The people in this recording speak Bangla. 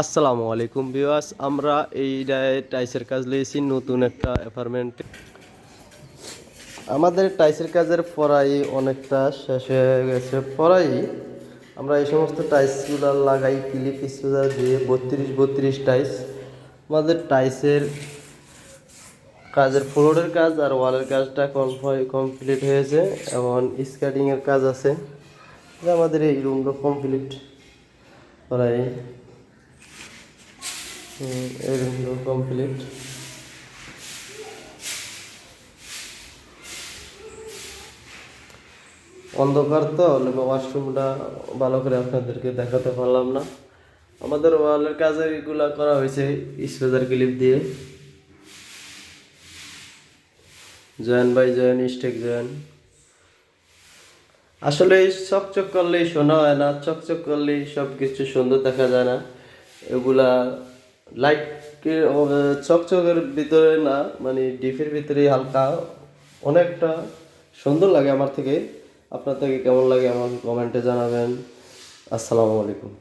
আসসালামু আলাইকুম ভিউয়ার্স, আমরা এই টাইসের কাজ লিয়েছি নতুন একটা অ্যাপার্টমেন্টে। আমাদের টাইসের কাজের পড়াই অনেকটা শেষ হয়ে গেছে। পড়াই আমরা এই সমস্ত টাইসগুলো লাগাই ক্লিপ স্পেসার দিয়ে 32 টাইস। আমাদের টাইসের কাজের ফ্লোরের কাজ আর ওয়ালের কাজটা কমপ্লিট হয়েছে এবং স্কেটিংয়ের কাজ আছে। আমাদের এই রুমটা কমপ্লিট করাই এই রুমটা কমপ্লিট। অন্ধকার তো ওয়াশরুমটা ভালো করে আপনাদেরকে দেখাতে পারলাম না। আমাদের ওয়ালের কাজে এগুলা করা হয়েছে স্পেসার ক্লিপ দিয়ে, join by join, stake join. আসলে চকচক করলেই শোনা হয় না, চকচক করলেই সব কিছু সুন্দর দেখা যায় না। এগুলা লাইট চকচকের ভিতরে না, মানে ডিপের ভিতরে হালকা অনেকটা সুন্দর লাগে আমার থেকে। আপনার থেকে কেমন লাগে আমাকে কমেন্টে জানাবেন। আসসালামু আলাইকুম।